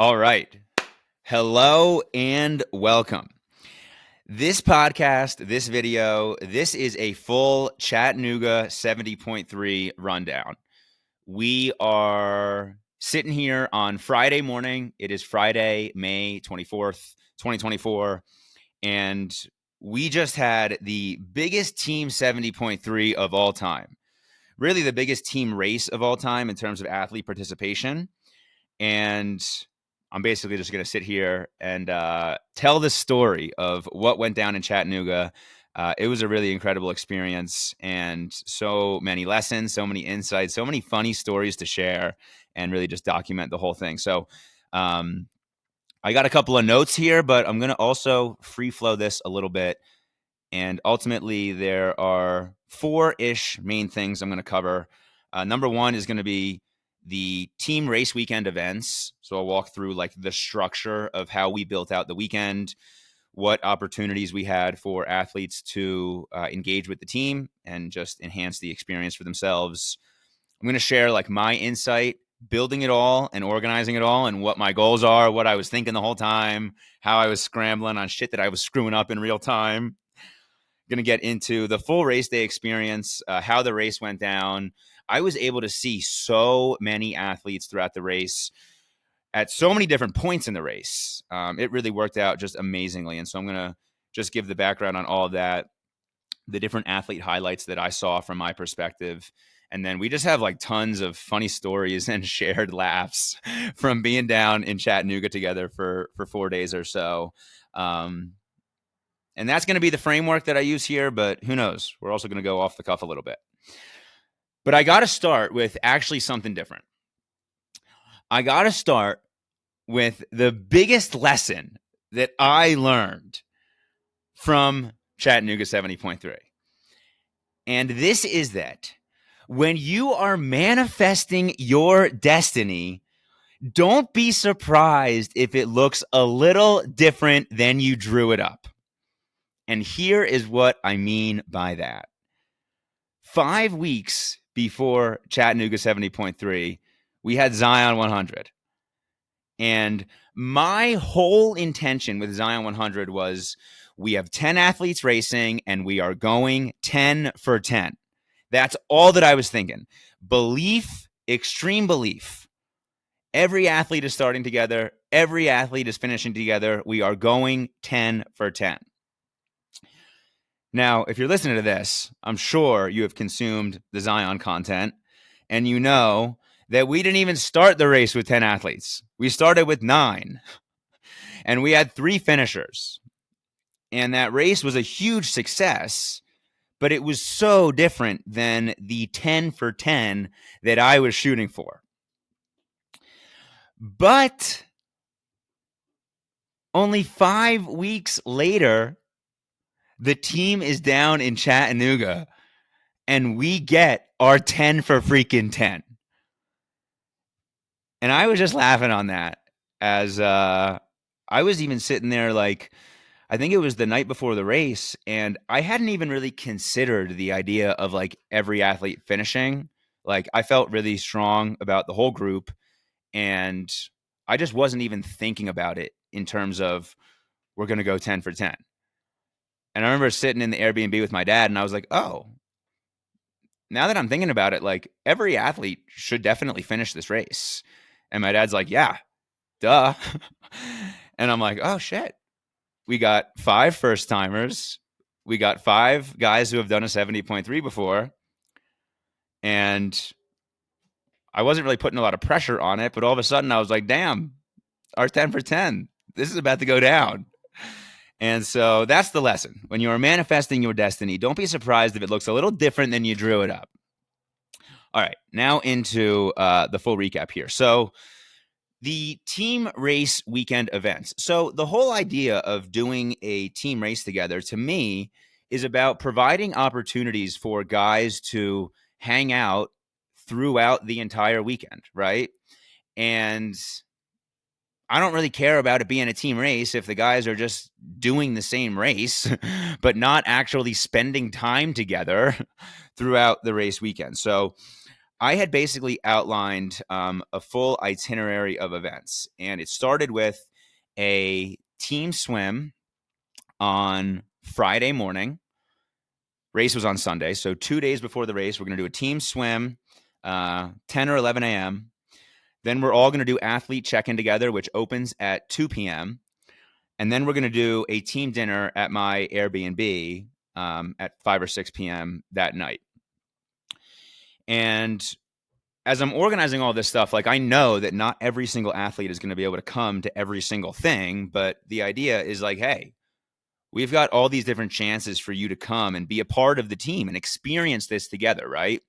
All right. Hello and welcome. This podcast, this video, this is a full Chattanooga 70.3 rundown. We are sitting here on Friday morning. It is Friday, May 24th, 2024. And we just had the biggest Team 70.3 of all time. Really the biggest team race of all time in terms of athlete participation. And I'm basically just going to sit here and tell the story of what went down in Chattanooga. It was a really incredible experience and so many lessons, so many insights, so many funny stories to share and really just document the whole thing. So I got a couple of notes here, but I'm going to also free flow this a little bit. And ultimately, there are four-ish main things I'm going to cover. Number one is going to be the team race weekend events. So I'll walk through like the structure of how we built out the weekend, what opportunities we had for athletes to engage with the team and just enhance the experience for themselves. I'm going to share like my insight, building it all and organizing it all and what my goals are, what I was thinking the whole time, how I was scrambling on shit that I was screwing up in real time. Going to get into the full race day experience, how the race went down. I was able to see so many athletes throughout the race at so many different points in the race. It really worked out just amazingly. And so I'm going to just give the background on all of that, the different athlete highlights that I saw from my perspective. And then we just have like tons of funny stories and shared laughs from being down in Chattanooga together for 4 days or so. And that's going to be the framework that I use here, but who knows? We're also going to go off the cuff a little bit. But I got to start with actually something different. I got to start with the biggest lesson that I learned from Chattanooga 70.3. And this is that when you are manifesting your destiny, don't be surprised if it looks a little different than you drew it up. And here is what I mean by that. 5 weeks before Chattanooga 70.3, we had Zion 100. And my whole intention with Zion 100 was we have 10 athletes racing and we are going 10 for 10. That's all that I was thinking. Belief, extreme belief. Every athlete is starting together. Every athlete is finishing together. We are going 10 for 10. Now, if you're listening to this, I'm sure you have consumed the Zion content, and you know that we didn't even start the race with 10 athletes. We started with 9, and we had 3 finishers. And that race was a huge success, but it was so different than the 10 for 10 that I was shooting for. But only 5 weeks later, the team is down in Chattanooga and we get our 10 for freaking 10. And I was just laughing on that as I was even sitting there like, I think it was the night before the race, and I hadn't even really considered the idea of like every athlete finishing. Like I felt really strong about the whole group, and I just wasn't even thinking about it in terms of we're going to go 10 for 10. And I remember sitting in the Airbnb with my dad, and I was like, oh, now that I'm thinking about it, like every athlete should definitely finish this race. And my dad's like, yeah, duh. And I'm like, oh shit. We got 5 first timers. We got 5 guys who have done a 70.3 before. And I wasn't really putting a lot of pressure on it, but all of a sudden I was like, damn, our 10 for 10. This is about to go down. And so that's the lesson. When you are manifesting your destiny, don't be surprised if it looks a little different than you drew it up. All right, now into the full recap here. So the team race weekend events. So the whole idea of doing a team race together, to me, is about providing opportunities for guys to hang out throughout the entire weekend, right? And I don't really care about it being a team race if the guys are just doing the same race, but not actually spending time together throughout the race weekend. So I had basically outlined a full itinerary of events, and it started with a team swim on Friday morning. Race was on Sunday, so 2 days before the race, we're going to do a team swim, 10 or 11 a.m. Then we're all going to do athlete check-in together, which opens at 2 p.m. And then we're going to do a team dinner at my Airbnb at 5 or 6 p.m. that night. And as I'm organizing all this stuff, like I know that not every single athlete is going to be able to come to every single thing, but the idea is like, hey, we've got all these different chances for you to come and be a part of the team and experience this together, right?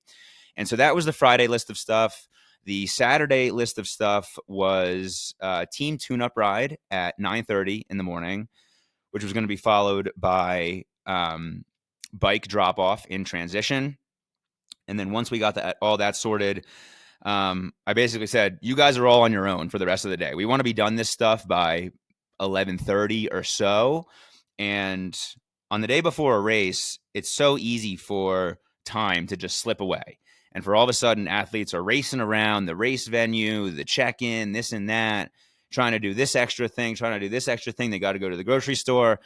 And so that was the Friday list of stuff. The Saturday list of stuff was team tune-up ride at 9:30 in the morning, which was going to be followed by bike drop-off in transition. And then once we got all that sorted, I basically said, you guys are all on your own for the rest of the day. We want to be done this stuff by 11:30 or so. And on the day before a race, it's so easy for time to just slip away. And for all of a sudden, athletes are racing around the race venue, the check-in, this and that, trying to do this extra thing, trying to do this extra thing. They got to go to the grocery store.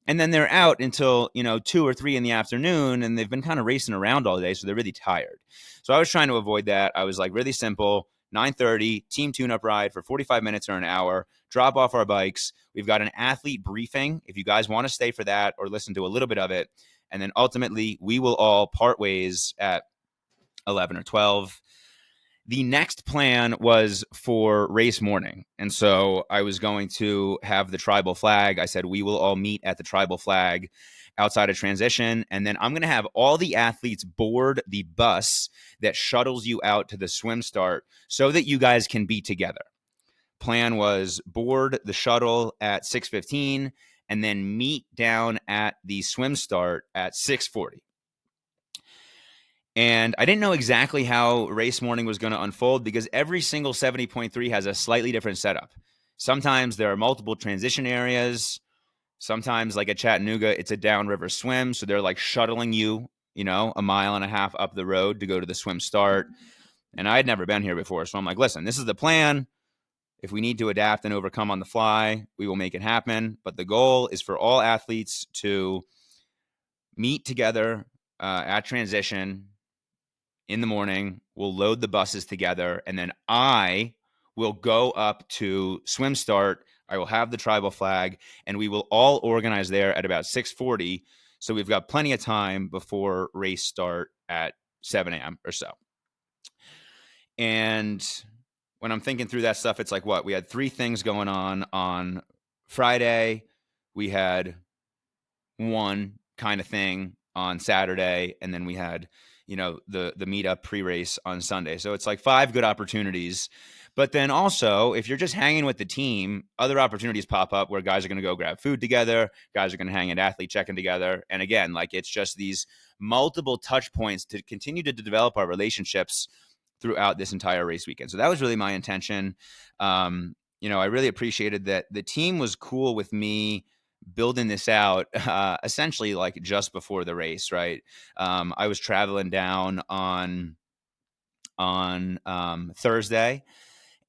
And then they're out until, 2 or 3 in the afternoon, and they've been kind of racing around all day, so they're really tired. So I was trying to avoid that. I was like, really simple, 9:30, team tune-up ride for 45 minutes or an hour, drop off our bikes. We've got an athlete briefing if you guys want to stay for that or listen to a little bit of it. And then ultimately, we will all part ways at 11 or 12. The next plan was for race morning. And so I was going to have the tribal flag. I said, we will all meet at the tribal flag outside of transition. And then I'm going to have all the athletes board the bus that shuttles you out to the swim start so that you guys can be together. Plan was board the shuttle at 6:15 and then meet down at the swim start at 6:40. And I didn't know exactly how race morning was going to unfold because every single 70.3 has a slightly different setup. Sometimes there are multiple transition areas. Sometimes, like at Chattanooga, it's a downriver swim. So they're like shuttling you, a mile and a half up the road to go to the swim start. And I had never been here before. So I'm like, listen, this is the plan. If we need to adapt and overcome on the fly, we will make it happen. But the goal is for all athletes to meet together at transition in the morning. We'll load the buses together, and then I will go up to swim start. I will have the tribal flag, and we will all organize there at about 6:40. So we've got plenty of time before race start at 7 a.m. or so. And when I'm thinking through that stuff, it's like, what? We had 3 things going on Friday. We had one kind of thing on Saturday, and then we had the meetup pre-race on Sunday. So it's like 5 good opportunities. But then also, if you're just hanging with the team, other opportunities pop up where guys are going to go grab food together, guys are going to hang at athlete check-in together. And again, like it's just these multiple touch points to continue to develop our relationships throughout this entire race weekend. So that was really my intention. I really appreciated that the team was cool with me building this out essentially like just before the race, right? I was traveling down on Thursday,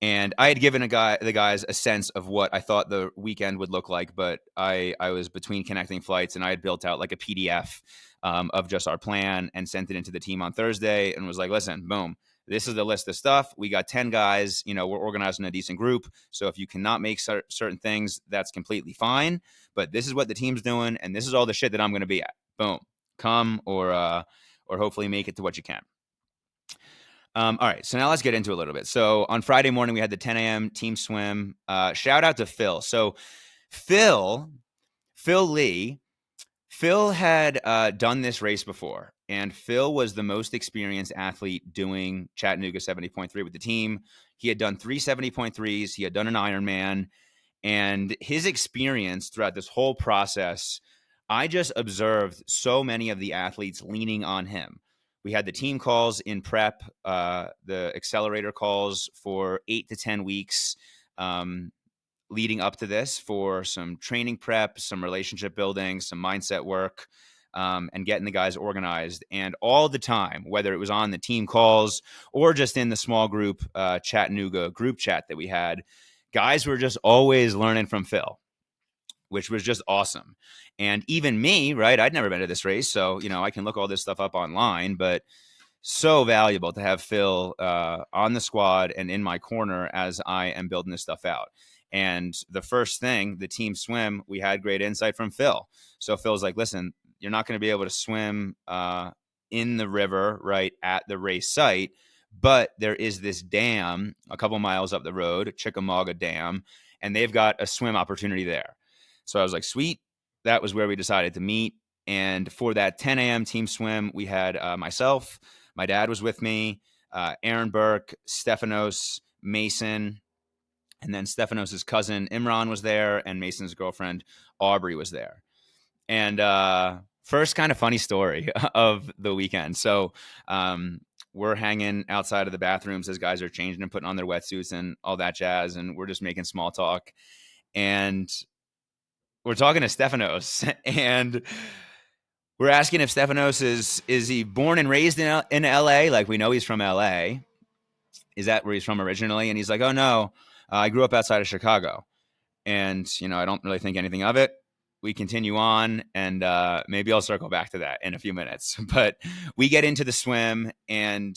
and I had given the guys a sense of what I thought the weekend would look like, but I was between connecting flights, and I had built out like a PDF of just our plan and sent it into the team on Thursday and was like, listen, boom, this is the list of stuff. We got 10 guys, we're organizing a decent group. So if you cannot make certain things, that's completely fine. But this is what the team's doing, and this is all the shit that I'm going to be at. Boom, come or hopefully make it to what you can. All right, so now let's get into it a little bit. So on Friday morning, we had the 10 a.m. team swim. Shout out to Phil. So Phil Lee, Phil had done this race before, and Phil was the most experienced athlete doing Chattanooga 70.3 with the team. He had done 3 70.3s. He had done an Ironman, and his experience throughout this whole process, I just observed so many of the athletes leaning on him. We had the team calls in prep, the accelerator calls for 8 to 10 weeks leading up to this for some training prep, some relationship building, some mindset work. and getting the guys organized. And all the time, whether it was on the team calls or just in the small group Chattanooga group chat that we had, guys were just always learning from Phil, which was just awesome. And even me, right? I'd never been to this race, so I can look all this stuff up online, but so valuable to have Phil on the squad and in my corner as I am building this stuff out. And the first thing, the team swim, we had great insight from Phil. So Phil's like, listen, you're not going to be able to swim in the river right at the race site, but there is this dam a couple miles up the road, Chickamauga Dam, and they've got a swim opportunity there. So I was like, sweet. That was where we decided to meet. And for that 10 a.m. team swim, we had myself, my dad was with me, Aaron Burke, Stephanos, Mason, and then Stephanos' cousin Imran was there, and Mason's girlfriend Aubrey was there. And first kind of funny story of the weekend. So we're hanging outside of the bathrooms as guys are changing and putting on their wetsuits and all that jazz, and we're just making small talk. And we're talking to Stephanos, and we're asking if Stephanos is he born and raised in LA? Like, we know he's from LA. Is that where he's from originally? And he's like, oh no, I grew up outside of Chicago. And, I don't really think anything of it. We continue on, and maybe I'll circle back to that in a few minutes. But we get into the swim, and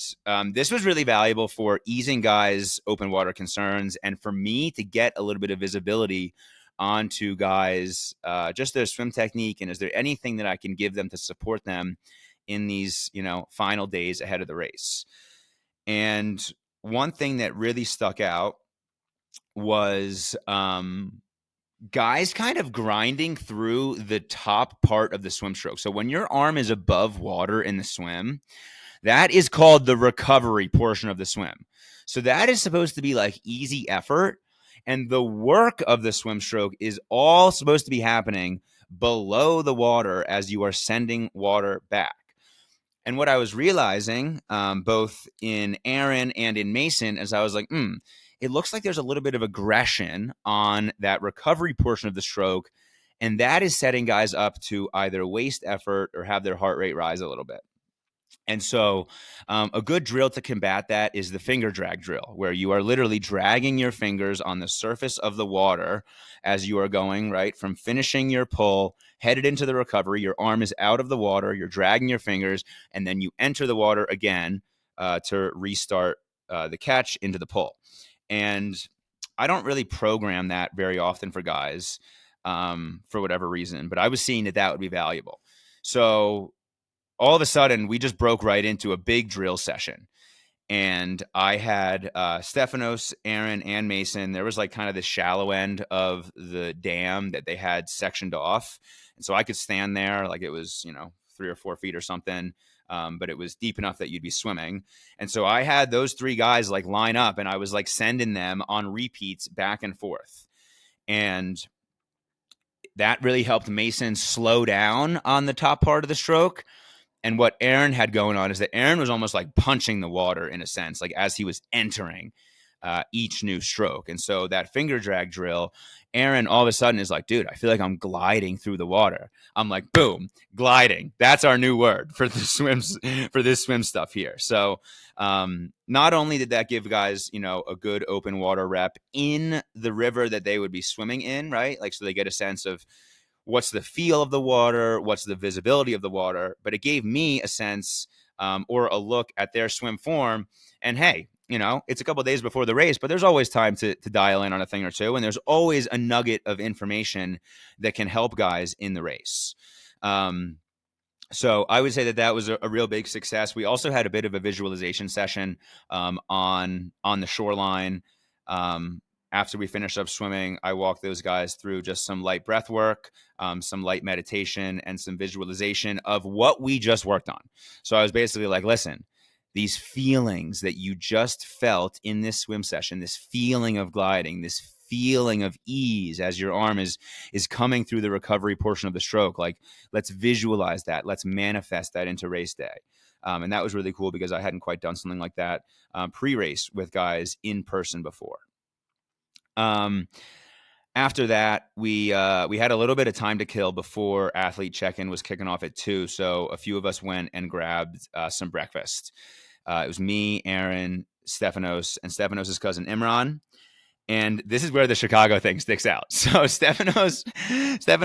this was really valuable for easing guys' open water concerns and for me to get a little bit of visibility onto guys, just their swim technique, and is there anything that I can give them to support them in these, final days ahead of the race. And one thing that really stuck out was guys kind of grinding through the top part of the swim stroke. So when your arm is above water in the swim, that is called the recovery portion of the swim. So that is supposed to be like easy effort. And the work of the swim stroke is all supposed to be happening below the water as you are sending water back. And what I was realizing, both in Aaron and in Mason, as I was like, it looks like there's a little bit of aggression on that recovery portion of the stroke. And that is setting guys up to either waste effort or have their heart rate rise a little bit. And so a good drill to combat that is the finger drag drill, where you are literally dragging your fingers on the surface of the water as you are going, right, from finishing your pull, headed into the recovery. Your arm is out of the water. You're dragging your fingers, and then you enter the water again to restart the catch into the pull. And I don't really program that very often for guys for whatever reason, but I was seeing that would be valuable. So all of a sudden, we just broke right into a big drill session. And I had Stephanos, Aaron, and Mason. There was like kind of the shallow end of the dam that they had sectioned off. And so I could stand there like it was, 3 or 4 feet or something. But it was deep enough that you'd be swimming. And so I had those 3 guys like line up, and I was like sending them on repeats back and forth. And that really helped Mason slow down on the top part of the stroke. And what Aaron had going on is that Aaron was almost like punching the water in a sense, like as he was entering each new stroke. And so that finger drag drill, Aaron all of a sudden is like, dude, I feel like I'm gliding through the water. I'm like, boom, gliding. That's our new word for the swims, for this swim stuff here. So not only did that give guys, a good open water rep in the river that they would be swimming in, right? Like, so they get a sense of what's the feel of the water, what's the visibility of the water, but it gave me a sense or a look at their swim form. And hey, it's a couple of days before the race, but there's always time to dial in on a thing or two. And there's always a nugget of information that can help guys in the race. So I would say that was a real big success. We also had a bit of a visualization session on the shoreline. After we finished up swimming, I walked those guys through just some light breath work, some light meditation, and some visualization of what we just worked on. So I was basically like, listen, these feelings that you just felt in this swim session, this feeling of gliding, this feeling of ease as your arm is coming through the recovery portion of the stroke, like, let's visualize that. Let's manifest that into race day. And that was really cool because I hadn't quite done something like that pre-race with guys in person before. after that, we had a little bit of time to kill before athlete check-in was kicking off at 2. So a few of us went and grabbed some breakfast. It was me, Aaron, Stefanos, and Stefanos' cousin Imran. And this is where the Chicago thing sticks out. So Stefanos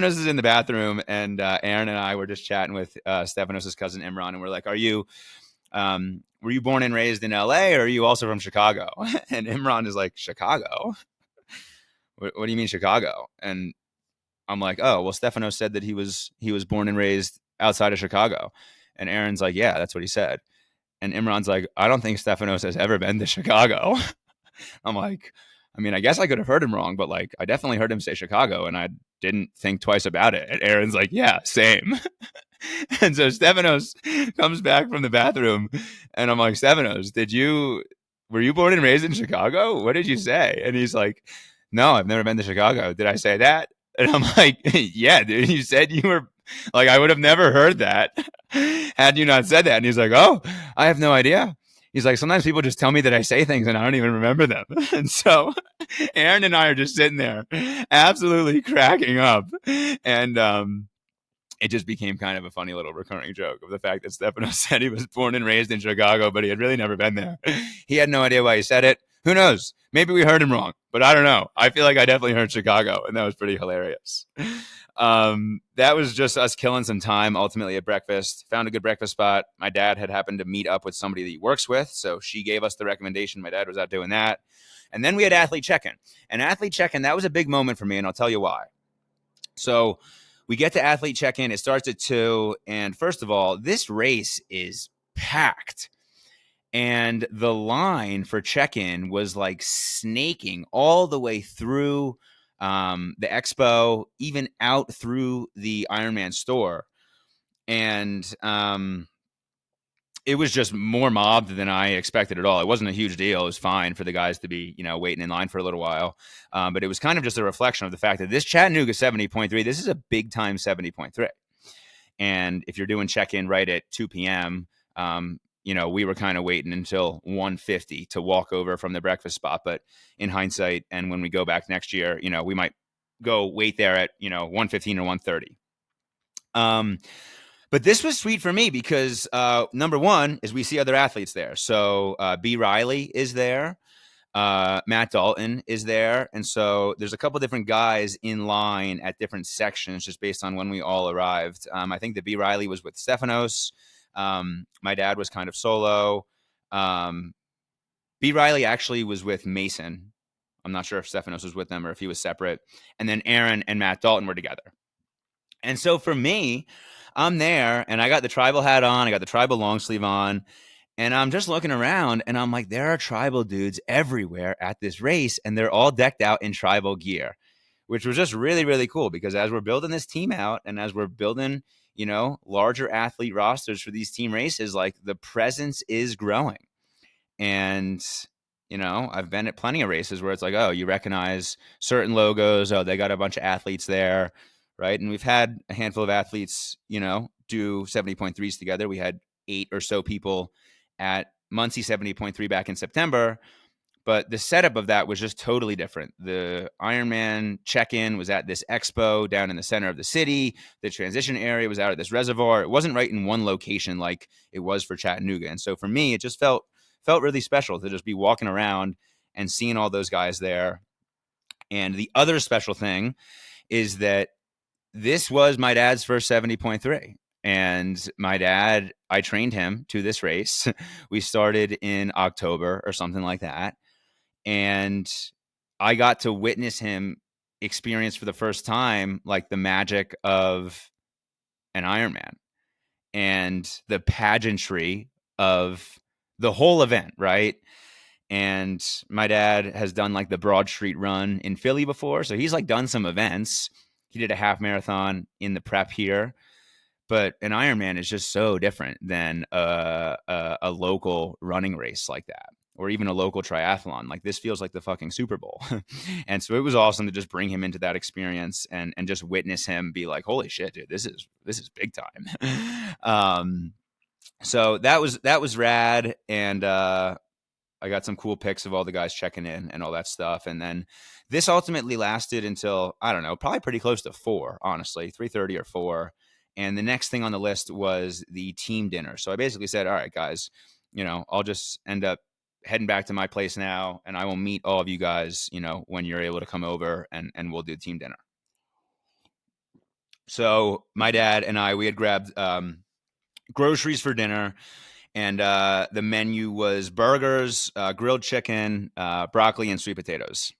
is in the bathroom, and Aaron and I were just chatting with Stefanos' cousin Imran, and we're like, were you born and raised in LA, or are you also from Chicago? And Imran is like, Chicago? What do you mean Chicago? And I'm like, oh, well, Stefano said that he was born and raised outside of Chicago. And Aaron's like, yeah, that's what he said. And Imran's like, I don't think Stefanos has ever been to Chicago. I'm like, I mean, I guess I could have heard him wrong, but like, I definitely heard him say Chicago, and I didn't think twice about it. And Aaron's like, yeah, same. And so Stefanos comes back from the bathroom, and I'm like, Stefanos, were you born and raised in Chicago? What did you say? And he's like, no, I've never been to Chicago. Did I say that? And I'm like, yeah, dude, you said you were like, I would have never heard that had you not said that. And he's like, oh, I have no idea. He's like, sometimes people just tell me that I say things and I don't even remember them. And so Aaron and I are just sitting there absolutely cracking up. And it just became kind of a funny little recurring joke of the fact that Stefano said he was born and raised in Chicago, but he had really never been there. He had no idea why he said it. Who knows? Maybe we heard him wrong, but I don't know. I feel like I definitely heard Chicago, and that was pretty hilarious. That was just us killing some time ultimately at breakfast. Found a good breakfast spot. My dad had happened to meet up with somebody that he works with, so she gave us the recommendation. My dad was out doing that. And then we had athlete check-in. And athlete check-in, that was a big moment for me, and I'll tell you why. So we get to athlete check-in. It starts at 2. And first of all, this race is packed. And the line for check-in was like snaking all the way through the expo, even out through the Ironman store. And it was just more mobbed than I expected at all. It wasn't a huge deal. It was fine for the guys to be, waiting in line for a little while. But it was kind of just a reflection of the fact that this Chattanooga 70.3, this is a big time 70.3. And if you're doing check-in right at 2 p.m., we were kind of waiting until 1:50 to walk over from the breakfast spot. But in hindsight, and when we go back next year, we might go wait there at, 1:15 or 1:30. But this was sweet for me because number one is we see other athletes there. So B. Riley is there. Matt Dalton is there. And so there's a couple different guys in line at different sections just based on when we all arrived. I think that B. Riley was with Stefanos. My dad was kind of solo. B. Riley actually was with Mason. I'm not sure if Stefanos was with them or if he was separate. And then Aaron and Matt Dalton were together. And so for me, I'm there and I got the tribal hat on. I got the tribal long sleeve on. And I'm just looking around and I'm like, there are tribal dudes everywhere at this race. And they're all decked out in tribal gear, which was just really, really cool because as we're building this team out and as we're building, larger athlete rosters for these team races, like the presence is growing. And, I've been at plenty of races where it's like, oh, you recognize certain logos. Oh, they got a bunch of athletes there. Right. And we've had a handful of athletes, do 70.3s together. We had 8 or so people at Muncie 70.3 back in September. But the setup of that was just totally different. The Ironman check-in was at this expo down in the center of the city. The transition area was out at this reservoir. It wasn't right in one location like it was for Chattanooga. And so for me, it just felt really special to just be walking around and seeing all those guys there. And the other special thing is that this was my dad's first 70.3. And my dad, I trained him to this race. We started in October or something like that. And I got to witness him experience for the first time, like the magic of an Ironman and the pageantry of the whole event, right? And my dad has done like the Broad Street Run in Philly before. So he's like done some events. He did a half marathon in the prep here. But an Ironman is just so different than a local running race like that, or even a local triathlon. Like this feels like the fucking Super Bowl. And so it was awesome to just bring him into that experience and just witness him be like, holy shit, dude, this is big time. So that was rad. And I got some cool pics of all the guys checking in and all that stuff. And then this ultimately lasted until, I don't know, probably pretty close to 4, honestly, 3:30 or 4. And the next thing on the list was the team dinner. So I basically said, all right, guys, I'll just end up heading back to my place now, and I will meet all of you guys, when you're able to come over, and we'll do team dinner. So my dad and we had grabbed groceries for dinner. And the menu was burgers, grilled chicken, broccoli, and sweet potatoes.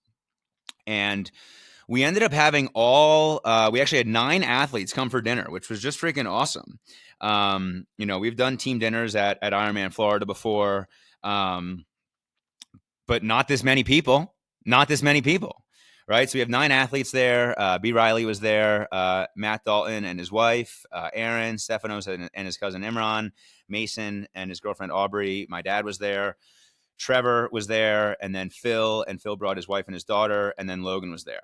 And we ended up having we actually had 9 athletes come for dinner, which was just freaking awesome. We've done team dinners at Ironman Florida before, but not this many people. Right? So we have 9 athletes there. B. Riley was there, Matt Dalton and his wife, Aaron, Stefanos and his cousin Imran, Mason and his girlfriend Aubrey. My dad was there. Trevor was there, and then Phil brought his wife and his daughter, and then Logan was there.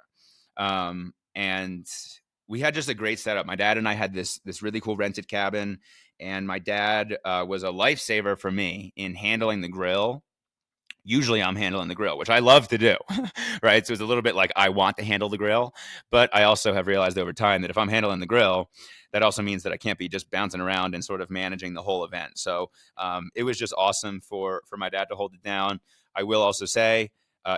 And we had just a great setup. My dad and I had this really cool rented cabin, and my dad was a lifesaver for me in handling the grill. Usually I'm handling the grill, which I love to do, right? So it's a little bit like I want to handle the grill, but I also have realized over time that if I'm handling the grill, that also means that I can't be just bouncing around and sort of managing the whole event. So it was just awesome for my dad to hold it down. I will also say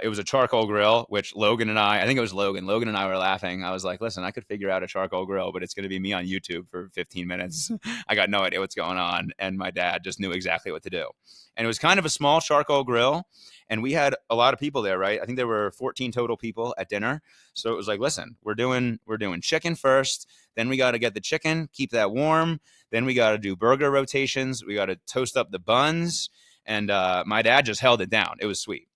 it was a charcoal grill, which I think it was Logan and I were laughing. I was like, listen, I could figure out a charcoal grill, but it's going to be me on YouTube for 15 minutes. I got no idea what's going on. And my dad just knew exactly what to do. And it was kind of a small charcoal grill. And we had a lot of people there, right? I think there were 14 total people at dinner. So it was like, listen, we're doing chicken first. Then we got to get the chicken, keep that warm. Then we got to do burger rotations. We got to toast up the buns. And my dad just held it down. It was sweet.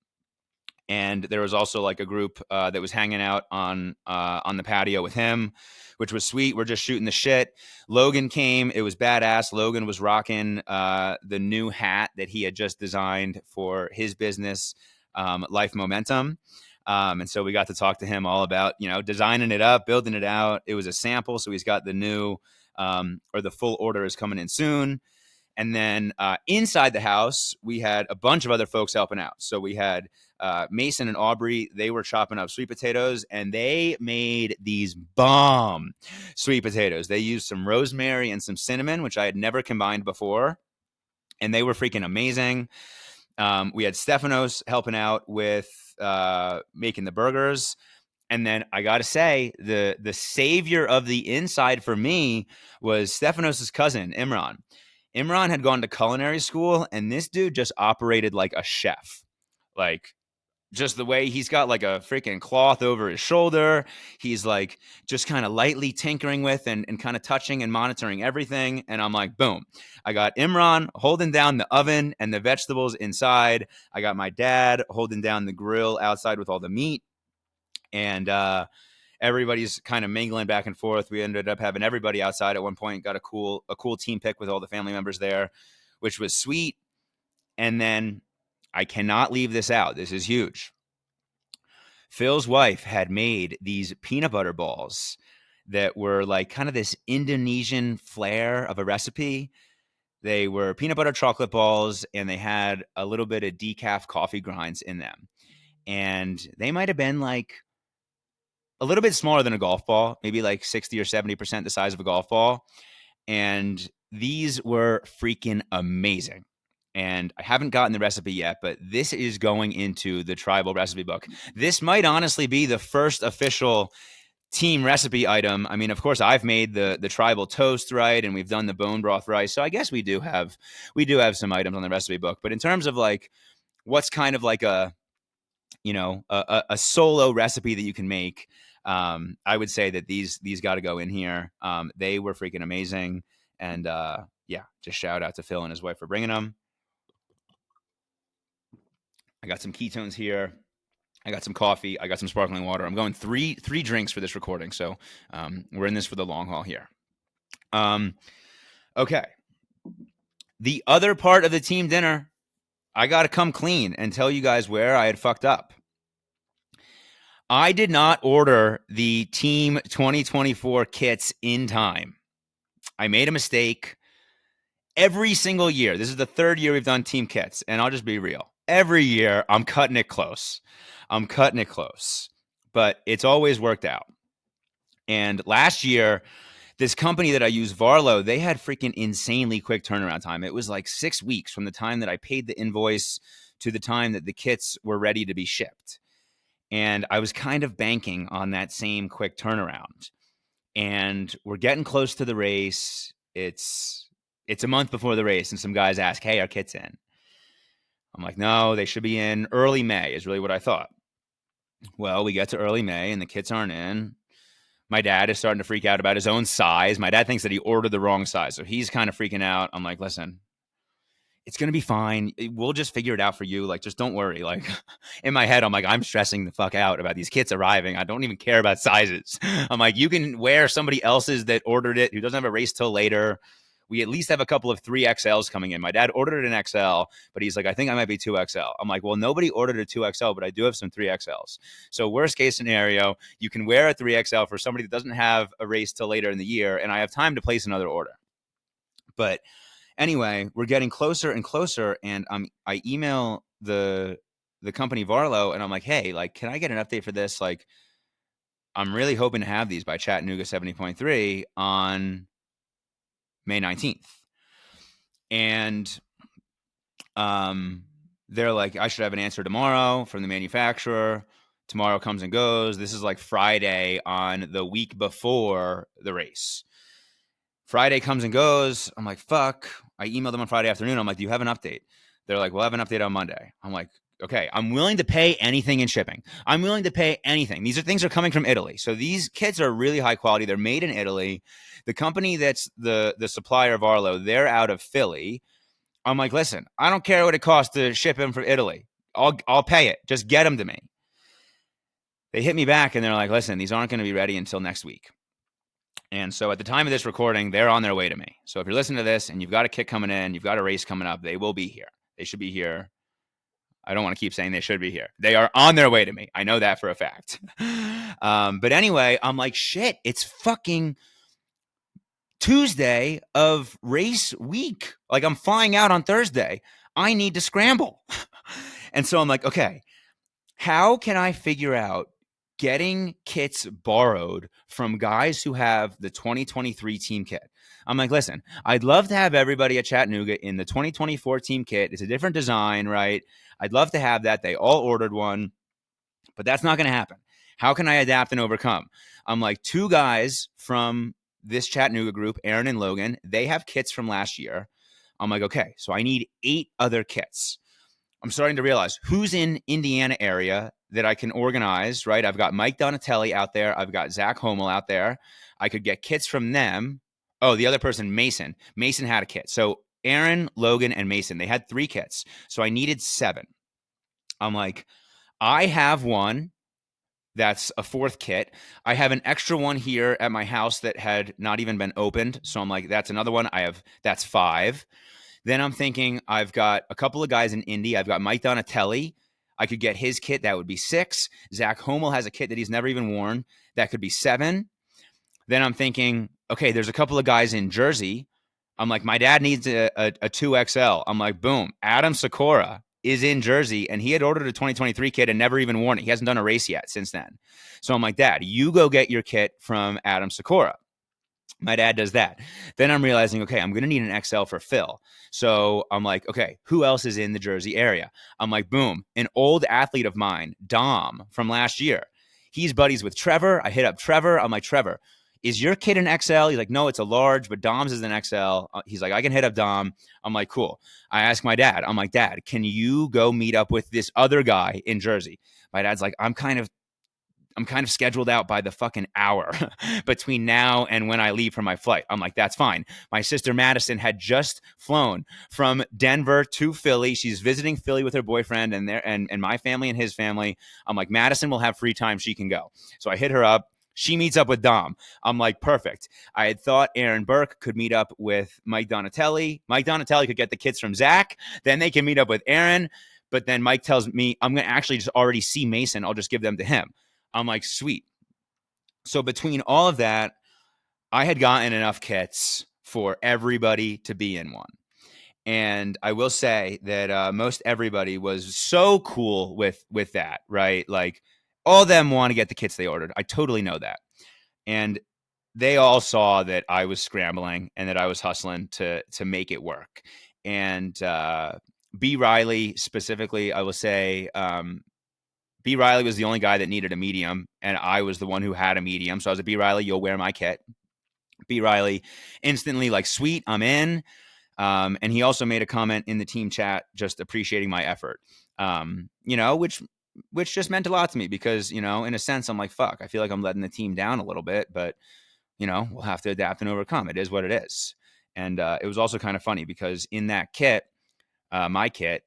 And there was also like a group that was hanging out on the patio with him, which was sweet. We're just shooting the shit. Logan came. It was badass. Logan was rocking the new hat that he had just designed for his business, Life Momentum. And so we got to talk to him all about, designing it up, building it out. It was a sample. So he's got the new or the full order is coming in soon. And then inside the house, we had a bunch of other folks helping out. So we had Mason and Aubrey. They were chopping up sweet potatoes, and they made these bomb sweet potatoes. They used some rosemary and some cinnamon, which I had never combined before, and they were freaking amazing. We had Stefanos helping out with making the burgers. And then I got to say, the savior of the inside for me was Stefanos' cousin, Imran. Imran had gone to culinary school, and this dude just operated like a chef. Like, just the way he's got like a freaking cloth over his shoulder. He's like just kind of lightly tinkering with and kind of touching and monitoring everything. And I'm like, boom. I got Imran holding down the oven and the vegetables inside. I got my dad holding down the grill outside with all the meat. And everybody's kind of mingling back and forth. We ended up having everybody outside at one point, got a cool team pic with all the family members there, which was sweet. And then I cannot leave this out. This is huge. Phil's wife had made these peanut butter balls that were like kind of this Indonesian flair of a recipe. They were peanut butter chocolate balls, and they had a little bit of decaf coffee grinds in them. And they might have been like a little bit smaller than a golf ball, maybe like 60 or 70% the size of a golf ball. And these were freaking amazing. And I haven't gotten the recipe yet, but this is going into the tribal recipe book. This might honestly be the first official team recipe item. I mean, of course, I've made the tribal toast, right? And we've done the bone broth rice. So I guess we do have some items on the recipe book. But in terms of like what's kind of like a solo recipe that you can make, I would say that these got to go in here. They were freaking amazing. And yeah, just shout out to Phil and his wife for bringing them. I got some ketones here. I got some coffee. I got some sparkling water. I'm going three drinks for this recording. So we're in this for the long haul here. Okay. The other part of the team dinner, I got to come clean and tell you guys where I had fucked up. I did not order the Team 2024 kits in time. I made a mistake every single year. This is the third year we've done team kits, and I'll just be real. every year I'm cutting it close. I'm cutting it close, but it's always worked out. And last year, this company that I use, Varlo, they had freaking insanely quick turnaround time. It was like 6 weeks from the time that I paid the invoice to the time that the kits were ready to be shipped. And I was kind of banking on that same quick turnaround. And we're getting close to the race. It's a month before the race, and some guys ask, "Hey, our kits in?" I'm like, "No, they should be in early May," is really what I thought. Well, we get to early May, and the kits aren't in. My dad is starting to freak out about his own size. My dad thinks that he ordered the wrong size, so he's kind of freaking out. I'm like, "Listen, it's going to be fine. We'll just figure it out for you. Like, just don't worry." Like, in my head, I'm like, I'm stressing the fuck out about these kits arriving. I don't even care about sizes. I'm like, you can wear somebody else's that ordered it who doesn't have a race till later. We at least have a couple of 3XLs coming in. My dad ordered an XL, but he's like, I think I might be 2XL. I'm like, well, nobody ordered a 2XL, but I do have some 3XLs. So worst case scenario, you can wear a 3XL for somebody that doesn't have a race till later in the year, and I have time to place another order. But anyway, we're getting closer and closer, and I email the company Varlo, and I'm like, hey, like, can I get an update for this? Like, I'm really hoping to have these by Chattanooga 70.3 on May 19th. And they're like, I should have an answer tomorrow from the manufacturer. Tomorrow comes and goes. This is like Friday on the week before the race. Friday comes and goes. I'm like, fuck. I emailed them on Friday afternoon. I'm like, do you have an update? They're like, we'll have an update on Monday. I'm like, okay, I'm willing to pay anything in shipping. I'm willing to pay anything. These are things are coming from Italy. So these kits are really high quality. They're made in Italy. The company that's the supplier of Arlo, they're out of Philly. I'm like, listen, I don't care what it costs to ship them from Italy. I'll pay it. Just get them to me. They hit me back and they're like, listen, these aren't going to be ready until next week. And so at the time of this recording, they're on their way to me. So if you're listening to this and you've got a kit coming in, you've got a race coming up, they will be here. They should be here. I don't want to keep saying they should be here. They are on their way to me. I know that for a fact. But anyway, I'm like, shit, it's fucking Tuesday of race week. Like, I'm flying out on Thursday. I need to scramble. And so I'm like, okay, how can I figure out getting kits borrowed from guys who have the 2023 team kit? I'm like, listen, I'd love to have everybody at Chattanooga in the 2024 team kit. It's a different design, right? I'd love to have that. They all ordered one, but that's not going to happen. How can I adapt and overcome? I'm like, two guys from this Chattanooga group, Aaron and Logan, they have kits from last year. I'm like, okay, so I need 8 other kits. I'm starting to realize who's in Indiana area that I can organize, right? I've got Mike Donatelli out there. I've got Zach Homel out there. I could get kits from them. Oh, the other person, Mason. Mason had a kit. So Aaron, Logan, and Mason, they had 3 kits. So I needed 7. I'm like, I have one that's a 4th kit. I have an extra one here at my house that had not even been opened. So I'm like, that's another one. That's 5. Then I'm thinking I've got a couple of guys in Indy. I've got Mike Donatelli. I could get his kit. That would be 6. Zach Homel has a kit that he's never even worn. That could be 7. Then I'm thinking, okay, there's a couple of guys in Jersey. I'm like, my dad needs a 2XL. I'm like, boom, Adam Sikora is in Jersey, and he had ordered a 2023 kit and never even worn it. He hasn't done a race yet since then. So I'm like, Dad, you go get your kit from Adam Sikora. My dad does that. Then I'm realizing, okay, I'm going to need an XL for Phil. So I'm like, okay, who else is in the Jersey area? I'm like, boom, an old athlete of mine, Dom, from last year. He's buddies with Trevor. I hit up Trevor. I'm like, Trevor, is your kid an XL? He's like, no, it's a large, but Dom's is an XL. He's like, I can hit up Dom. I'm like, cool. I asked my dad, I'm like, Dad, can you go meet up with this other guy in Jersey? My dad's like, I'm kind of scheduled out by the fucking hour between now and when I leave for my flight. I'm like, that's fine. My sister Madison had just flown from Denver to Philly. She's visiting Philly with her boyfriend and my family and his family. I'm like, Madison will have free time. She can go. So I hit her up. She meets up with Dom. I'm like, perfect. I had thought Aaron Burke could meet up with Mike Donatelli. Mike Donatelli could get the kits from Zach. Then they can meet up with Aaron. But then Mike tells me, I'm going to actually just already see Mason. I'll just give them to him. I'm like, sweet. So between all of that, I had gotten enough kits for everybody to be in one. And I will say that most everybody was so cool with that, right? Like all of them want to get the kits they ordered. I totally know that. And they all saw that I was scrambling and that I was hustling to make it work. And B. Riley specifically, I will say, B. Riley was the only guy that needed a medium, and I was the one who had a medium. So I was like, B. Riley, you'll wear my kit. B. Riley instantly like, sweet, I'm in. And he also made a comment in the team chat just appreciating my effort, which just meant a lot to me because, in a sense, I'm like, fuck, I feel like I'm letting the team down a little bit, but, we'll have to adapt and overcome. It is what it is. And it was also kind of funny because in that kit, my kit,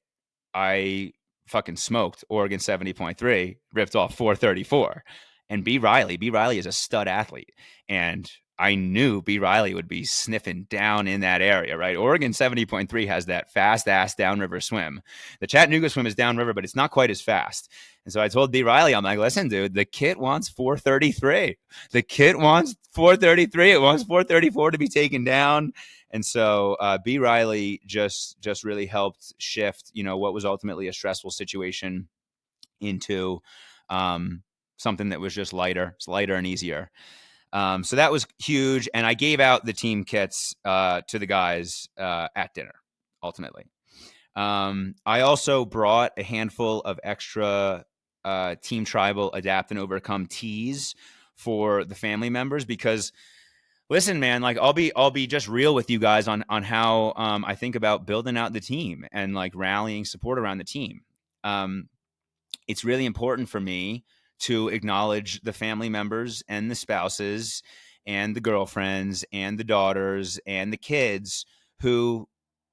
I fucking smoked Oregon 70.3, ripped off 434. And B. Riley is a stud athlete. And I knew B. Riley would be sniffing down in that area, right? Oregon 70.3 has that fast ass downriver swim. The Chattanooga swim is downriver, but it's not quite as fast. And so I told B. Riley, I'm like, listen, dude, the kit wants 433. The kit wants 433. It wants 434 to be taken down. And so B. Riley just really helped shift, what was ultimately a stressful situation into something that was just lighter. It's lighter and easier. So that was huge. And I gave out the team kits to the guys at dinner, ultimately. I also brought a handful of extra Team Tribal Adapt and Overcome tees for the family members because listen, man, like I'll be just real with you guys on how I think about building out the team and like rallying support around the team. It's really important for me to acknowledge the family members and the spouses and the girlfriends and the daughters and the kids who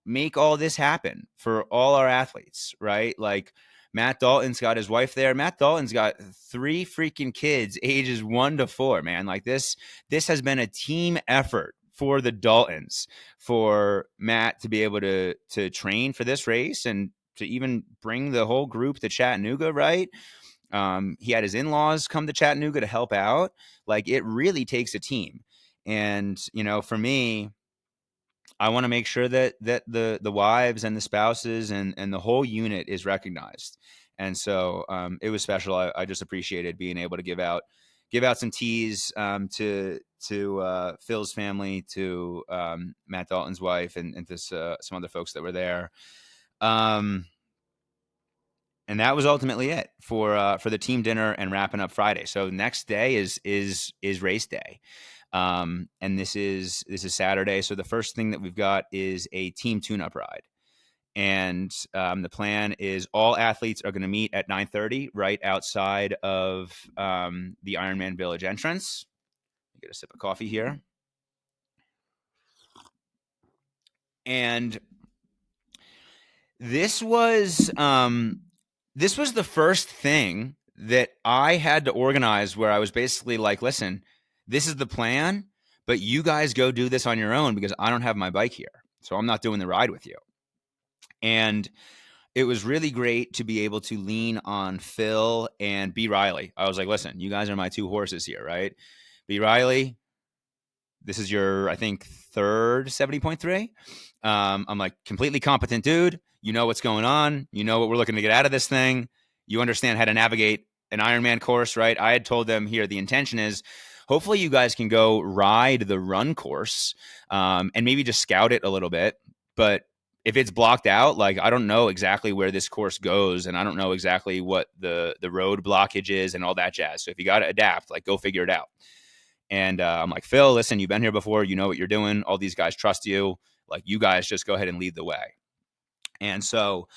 make all this happen for all our athletes, right? Like Matt Dalton's got his wife there. Matt Dalton's got 3 freaking kids, ages 1 to 4, man. Like this has been a team effort for the Daltons, for Matt to be able to train for this race and to even bring the whole group to Chattanooga, right? He had his in-laws come to Chattanooga to help out. Like it really takes a team. And, for me, I want to make sure that the wives and the spouses and the whole unit is recognized. And so it was special. I just appreciated being able to give out some teas to Phil's family, to Matt Dalton's wife, and to some other folks that were there. And that was ultimately it for the team dinner and wrapping up Friday. So next day is race day. And this is Saturday. So the first thing that we've got is a team tune-up ride. And the plan is all athletes are going to meet at 9:30 right outside of the Ironman Village entrance. Get a sip of coffee here. And this was the first thing that I had to organize where I was basically like, listen, this is the plan, but you guys go do this on your own because I don't have my bike here. So I'm not doing the ride with you. And it was really great to be able to lean on Phil and B. Riley. I was like, listen, you guys are my 2 horses here, right? B. Riley, this is your, I think, 3rd 70.3. I'm like, completely competent dude. You know what's going on. You know what we're looking to get out of this thing. You understand how to navigate an Ironman course, right? I had told them here, the intention is hopefully you guys can go ride the run course and maybe just scout it a little bit. But if it's blocked out, like I don't know exactly where this course goes and I don't know exactly what the road blockage is and all that jazz. So if you got to adapt, like go figure it out. And I'm like, Phil, listen, you've been here before. You know what you're doing. All these guys trust you. Like you guys just go ahead and lead the way. And so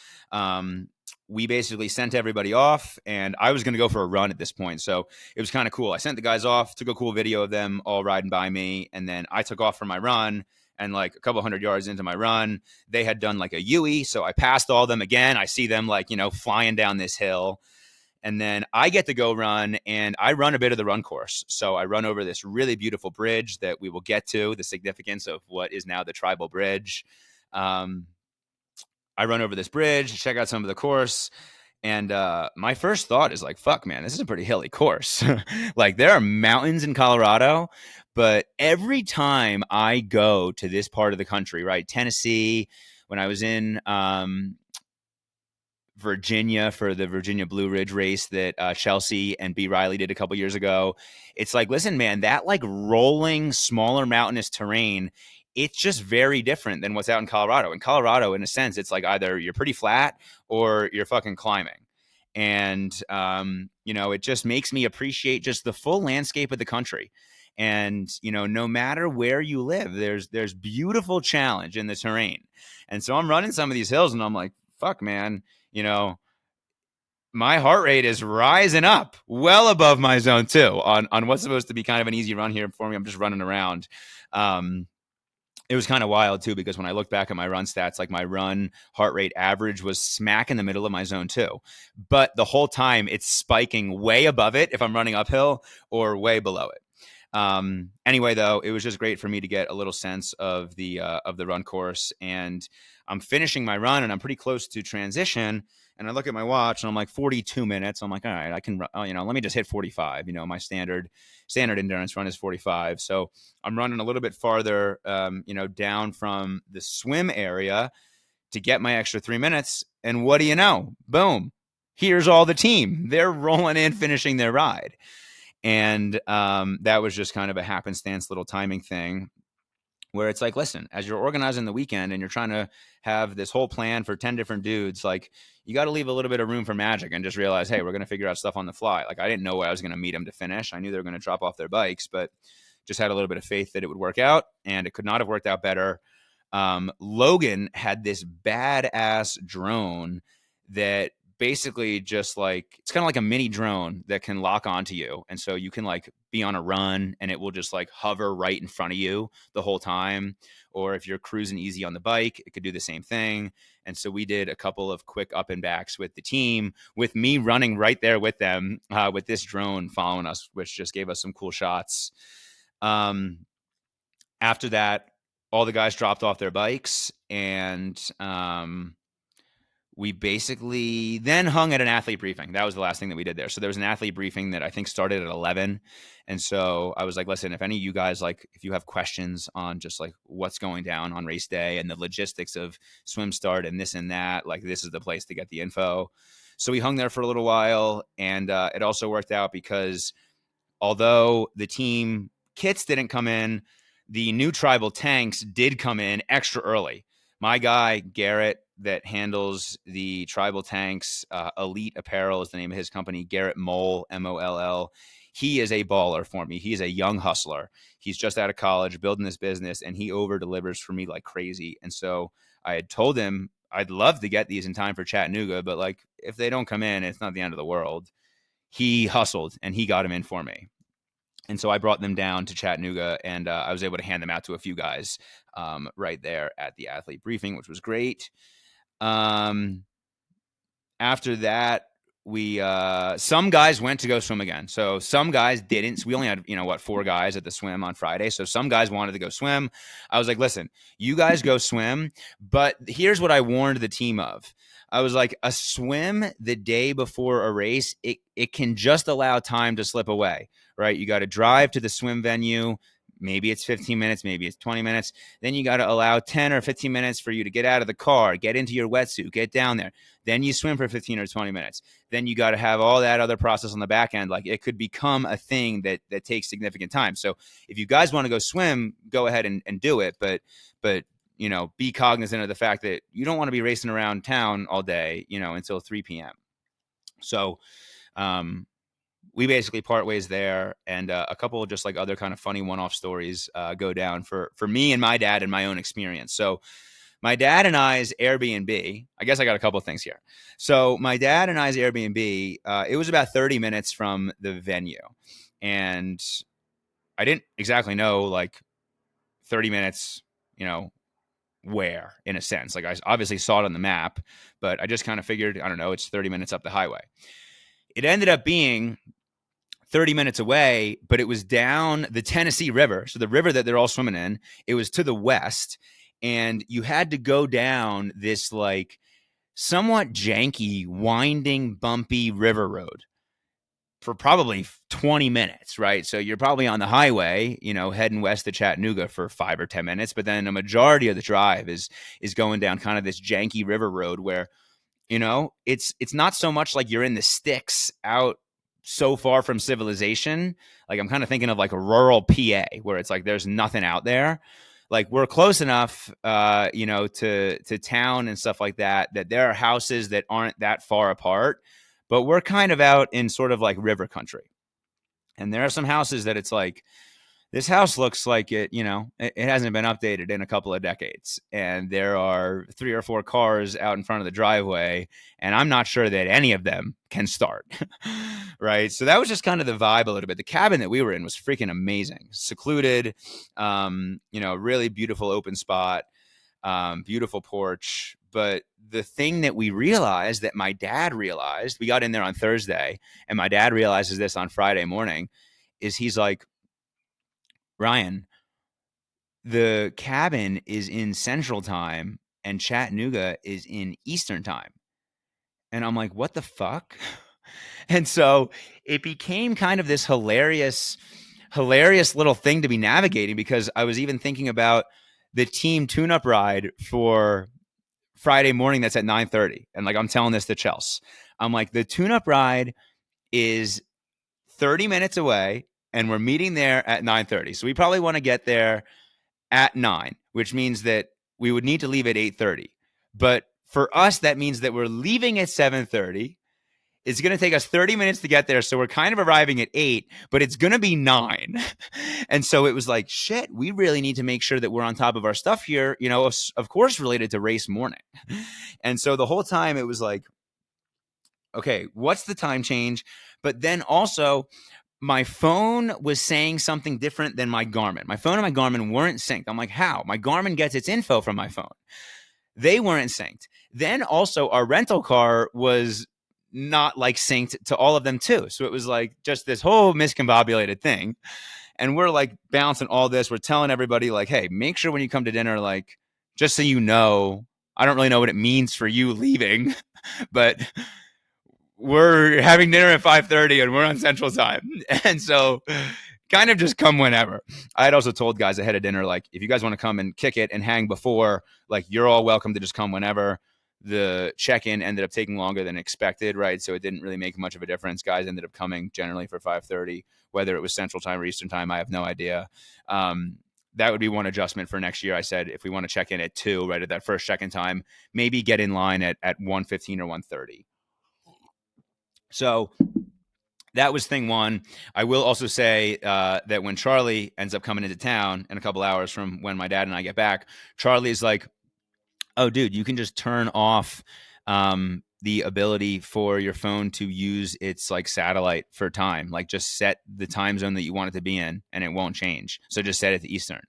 we basically sent everybody off and I was going to go for a run at this point. So it was kind of cool. I sent the guys off, took a cool video of them all riding by me. And then I took off for my run. And like a couple hundred yards into my run, they had done like a UE. So I passed all them again. I see them like, flying down this hill. And then I get to go run, and I run a bit of the run course. So I run over this really beautiful bridge that we will get to, the significance of what is now the Tribal Bridge. I run over this bridge, check out some of the course. And my first thought is like, fuck, man, this is a pretty hilly course. Like there are mountains in Colorado, but every time I go to this part of the country, right, Tennessee, when I was in Virginia for the Virginia Blue Ridge race that Chelsea and B. Riley did a couple years ago. It's like, listen, man, that like rolling, smaller mountainous terrain, it's just very different than what's out in Colorado. In Colorado, in a sense, it's like either you're pretty flat or you're fucking climbing. And, it just makes me appreciate just the full landscape of the country. And, no matter where you live, there's beautiful challenge in the terrain. And so I'm running some of these hills and I'm like, fuck, man, my heart rate is rising up well above my zone 2 on what's supposed to be kind of an easy run here for me. I'm just running around. It was kind of wild too, because when I look back at my run stats, like my run heart rate average was smack in the middle of my zone 2, but the whole time it's spiking way above it if I'm running uphill or way below it. Anyway, though, it was just great for me to get a little sense of the run course, and I'm finishing my run and I'm pretty close to transition. And I look at my watch and I'm like 42 minutes. I'm like, all right, I can, let me just hit 45. My standard endurance run is 45. So I'm running a little bit farther, down from the swim area to get my extra 3 minutes. And what do you know? Boom. Here's all the team. They're rolling in, finishing their ride. And that was just kind of a happenstance little timing thing where it's like, listen, as you're organizing the weekend and you're trying to have this whole plan for 10 different dudes, like you got to leave a little bit of room for magic and just realize, hey, we're going to figure out stuff on the fly. Like I didn't know I was going to meet them to finish. I knew they were going to drop off their bikes, but just had a little bit of faith that it would work out, and it could not have worked out better. Logan had this badass drone that basically just like, it's kind of like a mini drone that can lock onto you. And so you can like be on a run and it will just like hover right in front of you the whole time. Or if you're cruising easy on the bike, it could do the same thing. And so we did a couple of quick up and backs with the team, with me running right there with them, with this drone following us, which just gave us some cool shots. After that, all the guys dropped off their bikes, and we basically then hung at an athlete briefing. That was the last thing that we did there. So there was an athlete briefing that I think started at 11. And so I was like, listen, if any of you guys, like, if you have questions on just like what's going down on race day and the logistics of swim start and this and that, like this is the place to get the info. So we hung there for a little while, and it also worked out because although the team kits didn't come in, the new tribal tanks did come in extra early. My guy, Garrett, that handles the tribal tanks, Elite Apparel is the name of his company, Garrett Moll, Moll. He is a baller for me. He's a young hustler. He's just out of college, building this business, and he over delivers for me like crazy. And so I had told him I'd love to get these in time for Chattanooga, but like if they don't come in, it's not the end of the world. He hustled and he got them in for me. And so I brought them down to Chattanooga, and I was able to hand them out to a few guys right there at the athlete briefing, which was great. After that, we some guys went to go swim again. So some guys didn't. So we only had 4 guys at the swim on Friday. So some guys wanted to go swim. I was like, listen, you guys go swim, but here's what I warned the team of. I was like, a swim the day before a race, it can just allow time to slip away, right? You got to drive to the swim venue. Maybe it's 15 minutes, maybe it's 20 minutes. Then you got to allow 10 or 15 minutes for you to get out of the car, get into your wetsuit, get down there. Then you swim for 15 or 20 minutes. Then you got to have all that other process on the back end. Like it could become a thing that takes significant time. So if you guys want to go swim, go ahead and do it. But be cognizant of the fact that you don't want to be racing around town all day, until 3 p.m. So, we basically part ways there, and a couple of just like other kind of funny one-off stories go down for me and my dad and my own experience. So my dad and I's Airbnb, I guess I got a couple of things here. So my dad and I's Airbnb, it was about 30 minutes from the venue, and I didn't exactly know like 30 minutes, where in a sense. Like I obviously saw it on the map, but I just kind of figured, I don't know, it's 30 minutes up the highway. It ended up being 30 minutes away, but it was down the Tennessee River. So the river that they're all swimming in, it was to the west, and you had to go down this like somewhat janky, winding, bumpy river road for probably 20 minutes, right? So you're probably on the highway, heading west to Chattanooga for 5 or 10 minutes, but then a majority of the drive is going down kind of this janky river road where it's not so much like you're in the sticks out so far from civilization. Like I'm kind of thinking of like a rural PA where it's like there's nothing out there. Like we're close enough, to town and stuff like that there are houses that aren't that far apart, but we're kind of out in sort of like river country. And there are some houses that it's like, this house looks like it hasn't been updated in a couple of decades. And there are 3 or 4 cars out in front of the driveway, and I'm not sure that any of them can start. Right. So that was just kind of the vibe a little bit. The cabin that we were in was freaking amazing, secluded, really beautiful open spot, beautiful porch. But the thing that we realized, that my dad realized, we got in there on Thursday, and my dad realizes this on Friday morning, is he's like, Ryan, the cabin is in Central Time and Chattanooga is in Eastern Time. And I'm like, what the fuck? And so it became kind of this hilarious little thing to be navigating, because I was even thinking about the team tune-up ride for Friday morning that's at 9:30. And like I'm telling this to Chelsea. I'm like, the tune-up ride is 30 minutes away and we're meeting there at 9:30. So we probably want to get there at 9, which means that we would need to leave at 8:30. But for us, that means that we're leaving at 7:30. It's going to take us 30 minutes to get there. So we're kind of arriving at 8, but it's going to be 9. And so it was like, shit, we really need to make sure that we're on top of our stuff here, of course, related to race morning. And so the whole time it was like, okay, what's the time change? But then also, my phone was saying something different than my Garmin. My phone and my Garmin weren't synced. I'm like, how? My Garmin gets its info from my phone. They weren't synced. Then also our rental car was not like synced to all of them too. So it was like just this whole miscombobulated thing. And we're like bouncing all this. We're telling everybody like, hey, make sure when you come to dinner, like, just so you know, I don't really know what it means for you leaving, but we're having dinner at 5:30 and we're on Central Time. And so kind of just come whenever. I had also told guys ahead of dinner, like, if you guys want to come and kick it and hang before, like, you're all welcome to just come whenever. The check-in ended up taking longer than expected, right? So it didn't really make much of a difference. Guys ended up coming generally for 5:30, whether it was Central Time or Eastern Time, I have no idea. That would be one adjustment for next year. I said, if we want to check in at 2, right at that first check-in time, maybe get in line at 1:15 or 1:30. So that was thing one. I will also say that when Charlie ends up coming into town in a couple hours from when my dad and I get back, Charlie is like, oh, dude, you can just turn off the ability for your phone to use its like satellite for time. Like, just set the time zone that you want it to be in and it won't change. So just set it to Eastern.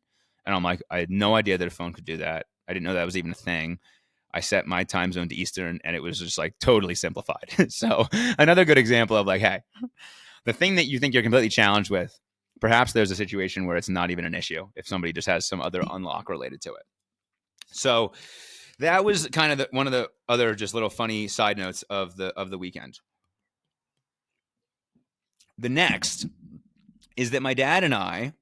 And I'm like, I had no idea that a phone could do that. I didn't know that was even a thing. I set my time zone to Eastern and it was just like totally simplified. So another good example of like, hey, the thing that you think you're completely challenged with, perhaps there's a situation where it's not even an issue if somebody just has some other unlock related to it. So that was kind of one of the other just little funny side notes of the weekend. The next is that my dad and I,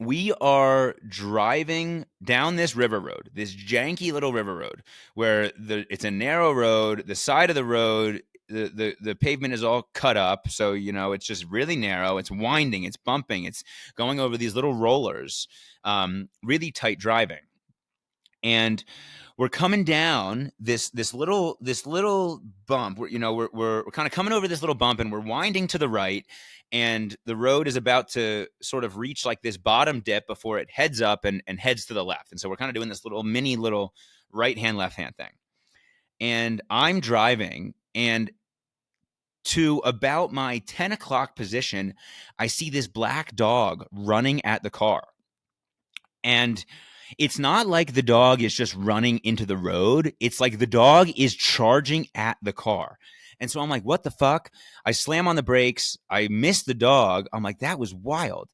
we are driving down this river road, this janky little river road, where it's a narrow road. The side of the road, the pavement is all cut up, so it's just really narrow. It's winding, it's bumping, it's going over these little rollers, really tight driving. And we're coming down this little bump. We're kind of coming over this little bump, and we're winding to the right, and the road is about to sort of reach like this bottom dip before it heads up and heads to the left. And so we're kind of doing this little mini right hand, left hand thing. And I'm driving, and to about my 10 o'clock position, I see this black dog running at the car. And it's not like the dog is just running into the road. It's like the dog is charging at the car. And so I'm like, what the fuck? I slam on the brakes. I miss the dog. I'm like, that was wild.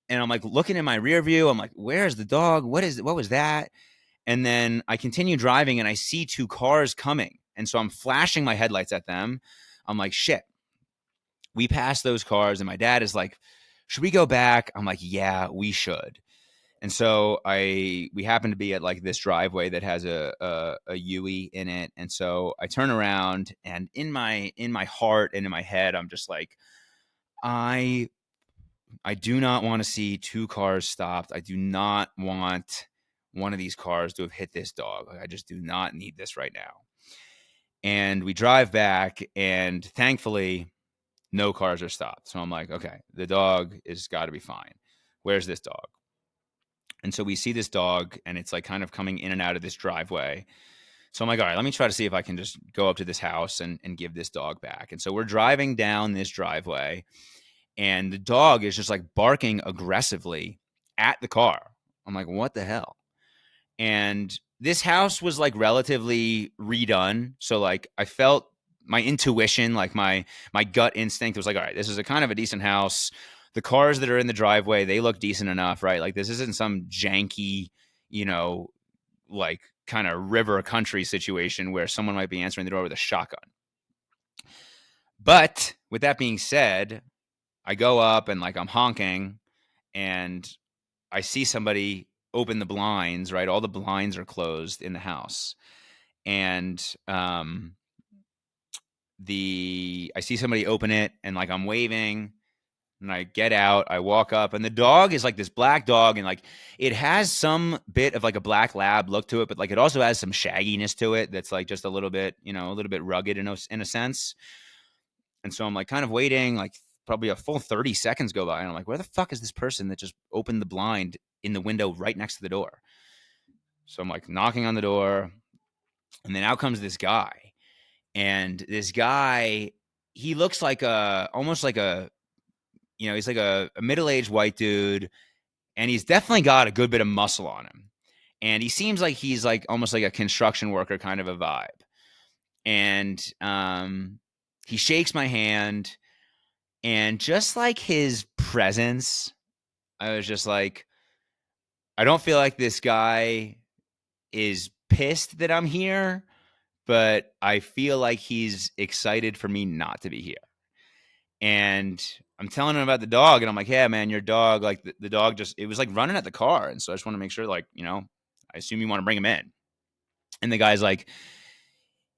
And I'm like looking in my rear view. I'm like, where's the dog? What was that? And then I continue driving and I see 2 cars coming. And so I'm flashing my headlights at them. I'm like, shit. We pass those cars, and my dad is like, should we go back? I'm like, yeah, we should. And so we happen to be at like this driveway that has a Yui in it. And so I turn around, and in my heart and in my head, I'm just like, I I do not want to see two cars stopped. I do not want one of these cars to have hit this dog. Like, I just do not need this right now. And we drive back, and thankfully, no cars are stopped. So I'm like, okay, the dog is got to be fine. Where's this dog? And so we see this dog, and it's like kind of coming in and out of this driveway. So I'm like, all right, let me try to see if I can just go up to this house and give this dog back. And so we're driving down this driveway, and the dog is just like barking aggressively at the car. I'm like, what the hell? And this house was like relatively redone. So like I felt my intuition, like my gut instinct was like, all right, this is a kind of a decent house. The cars that are in the driveway, they look decent enough, right? Like this isn't some janky, you know, like kind of river country situation where someone might be answering the door with a shotgun. But with that being said, I go up and like I'm honking, and I see somebody open the blinds, right? All the blinds are closed in the house. And I see somebody open it, and like I'm waving, and I get out, I walk up, and the dog is like this black dog, and like it has some bit of like a black lab look to it, but like it also has some shagginess to it that's like just a little bit, a little bit rugged in a sense. And so I'm like kind of waiting, like probably a full 30 seconds go by, and I'm like, where the fuck is this person that just opened the blind in the window right next to the door? So I'm like knocking on the door, and then out comes this guy. And this guy, he looks like almost like he's like a middle-aged white dude, and he's definitely got a good bit of muscle on him. And he seems like he's like almost like a construction worker kind of a vibe. And he shakes my hand, and just like his presence, I was just like, I don't feel like this guy is pissed that I'm here, but I feel like he's excited for me not to be here. And I'm telling him about the dog, and I'm like, yeah, man, your dog, like the dog it was like running at the car. And so I just want to make sure, like, I assume you want to bring him in. And the guy's like,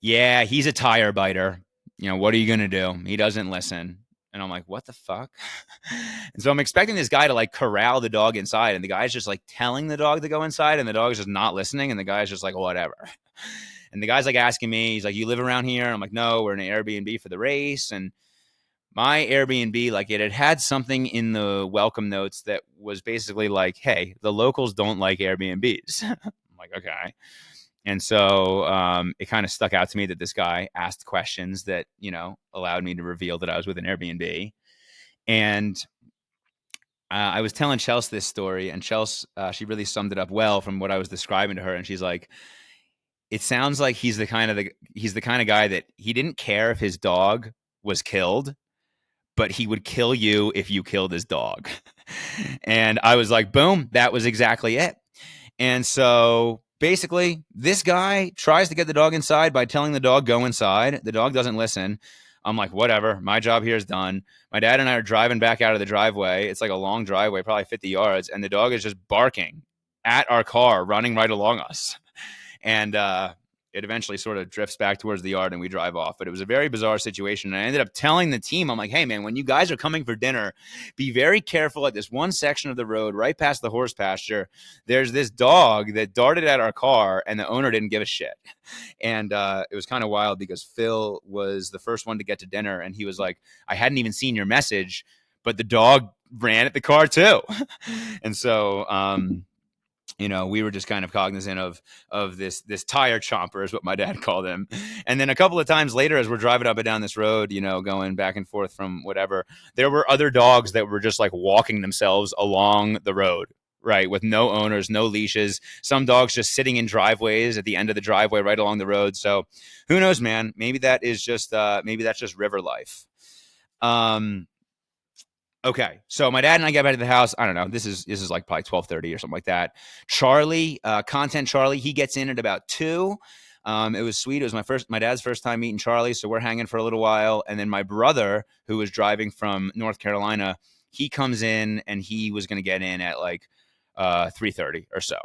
yeah, he's a tire biter. What are you going to do? He doesn't listen. And I'm like, what the fuck? And so I'm expecting this guy to like corral the dog inside. And the guy's just like telling the dog to go inside, and the dog is just not listening. And the guy's just like, whatever. And the guy's like asking me, he's like, you live around here? I'm like, no, we're in an Airbnb for the race. And my Airbnb, like it had something in the welcome notes that was basically like, hey, the locals don't like Airbnbs. I'm like, okay. And so it kind of stuck out to me that this guy asked questions that, allowed me to reveal that I was with an Airbnb. And I was telling Chelsea this story, and Chelsea, she really summed it up well from what I was describing to her. And she's like, it sounds like he's the kind of guy that he didn't care if his dog was killed, but he would kill you if you killed his dog. And I was like, boom, that was exactly it. And so basically, this guy tries to get the dog inside by telling the dog, go inside. The dog doesn't listen. I'm like, whatever, my job here is done. My dad and I are driving back out of the driveway. It's like a long driveway, probably 50 yards. And the dog is just barking at our car, running right along us. And it eventually sort of drifts back towards the yard, and we drive off. But it was a very bizarre situation. And I ended up telling the team, I'm like, hey, man, when you guys are coming for dinner, be very careful at this one section of the road right past the horse pasture. There's this dog that darted at our car, and the owner didn't give a shit. And it was kind of wild because Phil was the first one to get to dinner, and he was like, I hadn't even seen your message, but the dog ran at the car too. And so we were just kind of cognizant of this tire chomper is what my dad called him. And then a couple of times later, as we're driving up and down this road, going back and forth from whatever, there were other dogs that were just like walking themselves along the road, right? With no owners, no leashes. Some dogs just sitting in driveways at the end of the driveway right along the road. So who knows, man? Maybe that's just river life. Okay, so my dad and I get back to the house. I don't know. This is like probably 12:30 or something like that. Charlie, content Charlie, he gets in at about 2. It was sweet. It was my dad's first time meeting Charlie, so we're hanging for a little while. And then my brother, who was driving from North Carolina, he comes in and he was going to get in at like 3:30 or so.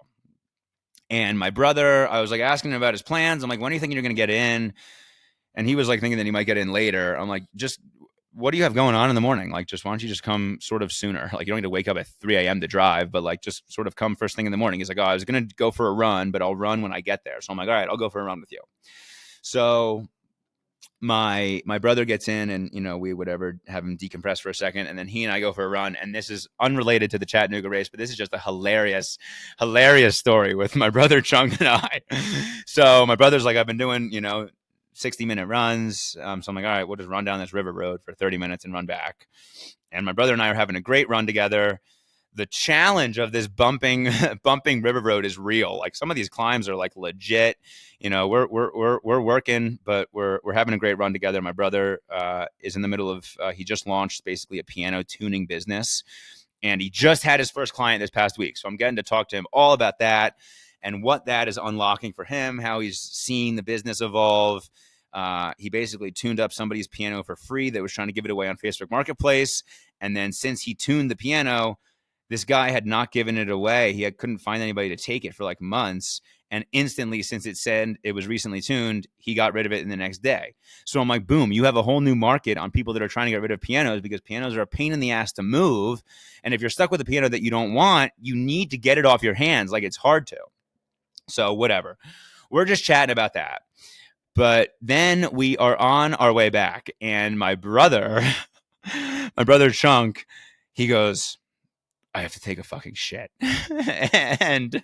And my brother, I was like asking him about his plans. I'm like, when are you thinking you're going to get in? And he was like thinking that he might get in later. I'm like, just what do you have going on in the morning? Like, just why don't you just come sort of sooner? Like, you don't need to wake up at 3 a.m. to drive, but like, just sort of come first thing in the morning. He's like, oh, I was going to go for a run, but I'll run when I get there. So I'm like, all right, I'll go for a run with you. So my brother gets in and, you know, we whatever have him decompress for a second. And then he and I go for a run. And this is unrelated to the Chattanooga race, but this is just a hilarious story with my brother Chung and I. So my brother's like, I've been doing, you know, 60-minute runs. So I'm like, all right, we'll just run down this river road for 30 minutes and run back. And my brother and I are having a great run together. The challenge of this bumping river road is real. Like, some of these climbs are like legit. You know, we're working, but we're having a great run together. My brother is in the middle of he just launched basically a piano tuning business, and he just had his first client this past week. So I'm getting to talk to him all about that and what that is unlocking for him, how he's seeing the business evolve. He basically tuned up somebody's piano for free that was trying to give it away on Facebook Marketplace. And then since he tuned the piano, this guy had not given it away. He couldn't find anybody to take it for like months. And instantly, since it said it was recently tuned, he got rid of it in the next day. So I'm like, boom, you have a whole new market on people that are trying to get rid of pianos, because pianos are a pain in the ass to move. And if you're stuck with a piano that you don't want, you need to get it off your hands. Like, it's hard to. So whatever. We're just chatting about that. But then we are on our way back, and my brother Chunk, he goes, I have to take a fucking shit. And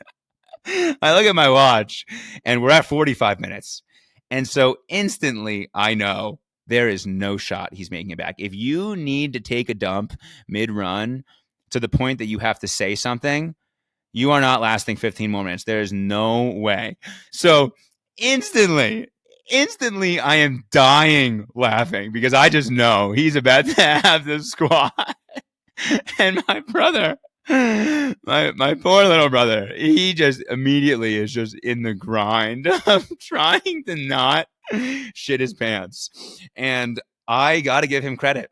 I look at my watch, and we're at 45 minutes. And so instantly I know there is no shot he's making it back. If you need to take a dump mid-run to the point that you have to say something, you are not lasting 15 more minutes. There is no way. So instantly, I am dying laughing, because I just know he's about to have the squat. And my brother, my poor little brother, he just immediately is just in the grind of trying to not shit his pants. And I got to give him credit.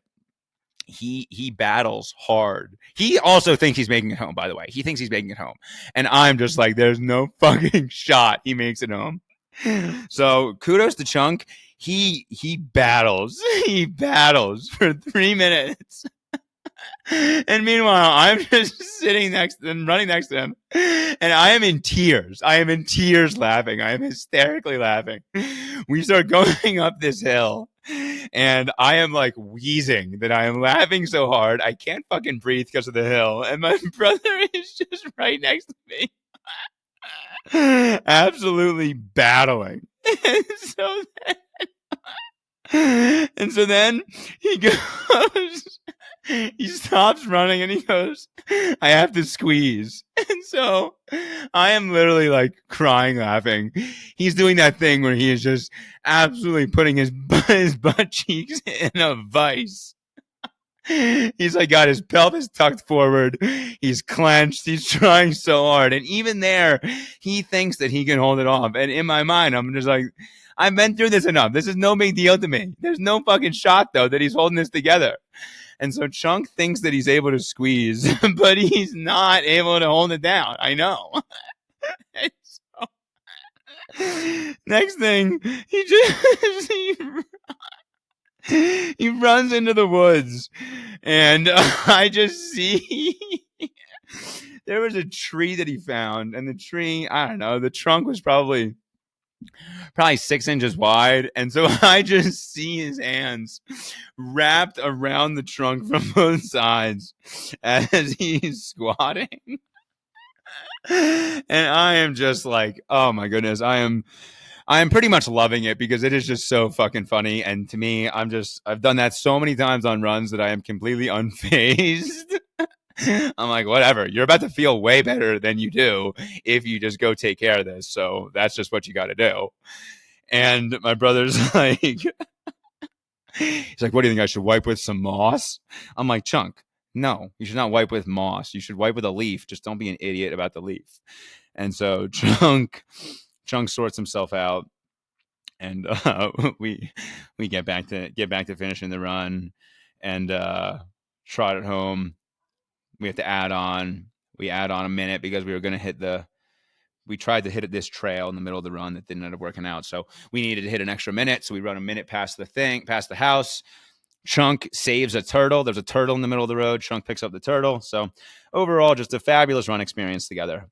He battles hard. He also thinks he's making it home, by the way. He thinks he's making it home. And I'm just like, there's no fucking shot he makes it home. So kudos to Chunk. He battles. He battles for 3 minutes. And meanwhile, I'm just sitting next to him, running next to him, and I am in tears. I am in tears laughing. I am hysterically laughing. We start going up this hill, and I am like wheezing that I am laughing so hard I can't fucking breathe because of the hill. And my brother is just right next to me, absolutely battling. And so then he goes, he stops running and he goes, I have to squeeze. And so I am literally like crying, laughing. He's doing that thing where he is just absolutely putting his butt cheeks in a vice. He's like got his pelvis tucked forward. He's clenched. He's trying so hard. And even there, he thinks that he can hold it off. And in my mind, I'm just like, I've been through this enough. This is no big deal to me. There's no fucking shot, though, that he's holding this together. And so Chunk thinks that he's able to squeeze, but he's not able to hold it down. I know. So, next thing, he runs into the woods, and I just see there was a tree that he found, and the tree, I don't know, the trunk was probably 6 inches wide. And so I just see his hands wrapped around the trunk from both sides as he's squatting. And I am just like, oh my goodness, I am pretty much loving it, because it is just so fucking funny. And to me, I've done that so many times on runs that I am completely unfazed. I'm like, whatever, you're about to feel way better than you do if you just go take care of this. So that's just what you got to do. And my brother's like, he's like, what do you think? I should wipe with some moss? I'm like, Chunk, no, you should not wipe with moss. You should wipe with a leaf. Just don't be an idiot about the leaf. And so Chunk sorts himself out. and we get back to finishing the run, and trot it home. We have to add on. We add on a minute because we were going to hit the. We tried to hit this trail in the middle of the run that didn't end up working out. So we needed to hit an extra minute. So we run a minute past the house. Chunk saves a turtle. There's a turtle in the middle of the road. Chunk picks up the turtle. So overall, just a fabulous run experience together.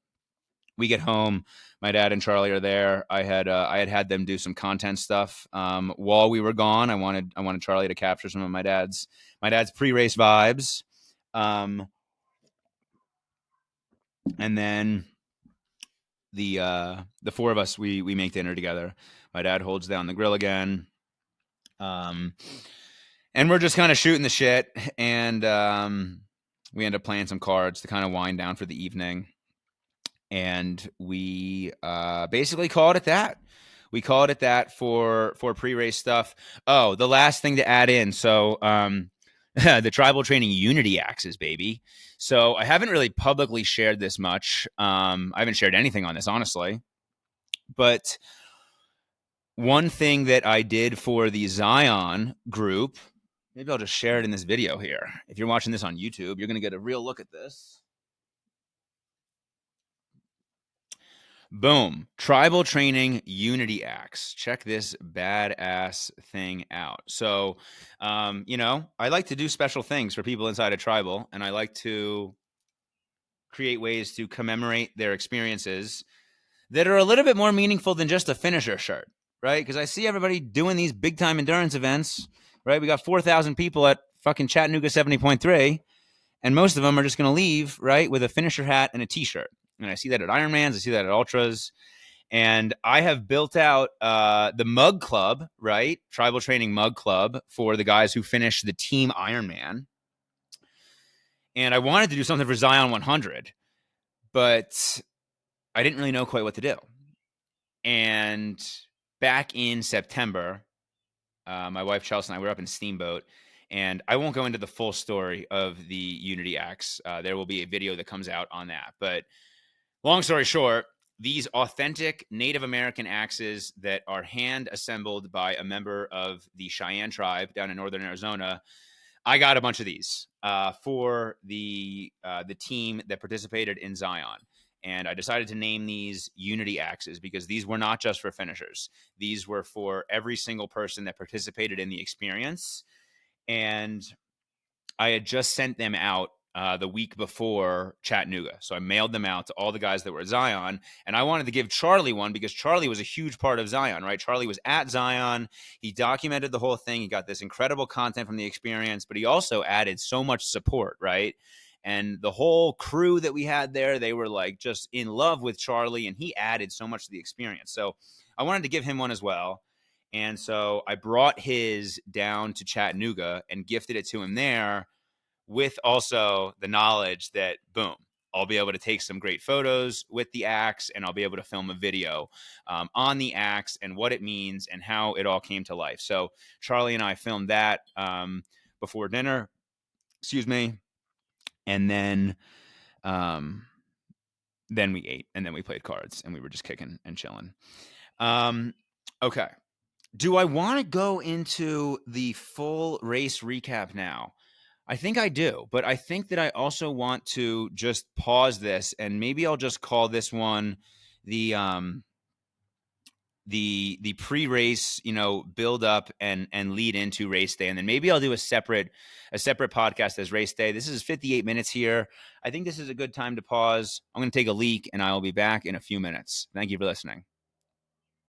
We get home. My dad and Charlie are there. I had them do some content stuff while we were gone. I wanted Charlie to capture some of my dad's pre-race vibes, and then the four of us we make dinner together. My dad holds down the grill again, and we're just kind of shooting the shit, and we end up playing some cards to kind of wind down for the evening. And we basically called it that. We called it that for pre-race stuff. Oh, the last thing to add in. So the tribal training unity axes, baby. So I haven't really publicly shared this much. I haven't shared anything on this, honestly. But one thing that I did for the Zion group, maybe I'll just share it in this video here. If you're watching this on YouTube, you're going to get a real look at this. Boom. Tribal training unity axe. Check this badass thing out. So, I like to do special things for people inside a tribal, and I like to create ways to commemorate their experiences that are a little bit more meaningful than just a finisher shirt, right? Because I see everybody doing these big time endurance events, right? We got 4,000 people at fucking Chattanooga 70.3, and most of them are just going to leave, right, with a finisher hat and a t-shirt. And I see that at Ironmans. I see that at Ultras. And I have built out the Mug Club, right? Tribal Training Mug Club for the guys who finish the Team Ironman. And I wanted to do something for Zion 100, but I didn't really know quite what to do. And back in September, my wife Chelsea and I were up in Steamboat. And I won't go into the full story of the Unity Axe. There will be a video that comes out on that. But long story short, these authentic Native American axes that are hand assembled by a member of the Cheyenne tribe down in northern Arizona, I got a bunch of these for the team that participated in Zion. And I decided to name these Unity axes because these were not just for finishers. These were for every single person that participated in the experience. And I had just sent them out the week before Chattanooga. So I mailed them out to all the guys that were at Zion. And I wanted to give Charlie one because Charlie was a huge part of Zion, right? Charlie was at Zion. He documented the whole thing. He got this incredible content from the experience, but he also added so much support, right? And the whole crew that we had there, they were like just in love with Charlie, and he added so much to the experience. So I wanted to give him one as well. And so I brought his down to Chattanooga and gifted it to him there, with also the knowledge that, boom, I'll be able to take some great photos with the axe, and I'll be able to film a video on the axe and what it means and how it all came to life. So Charlie and I filmed that before dinner, and then we ate, and then we played cards, and we were just kicking and chilling. Okay. Do I want to go into the full race recap now? I think I do, but I think that I also want to just pause this, and maybe I'll just call this one the pre-race, build up and lead into race day, and then maybe I'll do a separate podcast as race day. This is 58 minutes here. I think this is a good time to pause. I'm going to take a leak, and I will be back in a few minutes. Thank you for listening.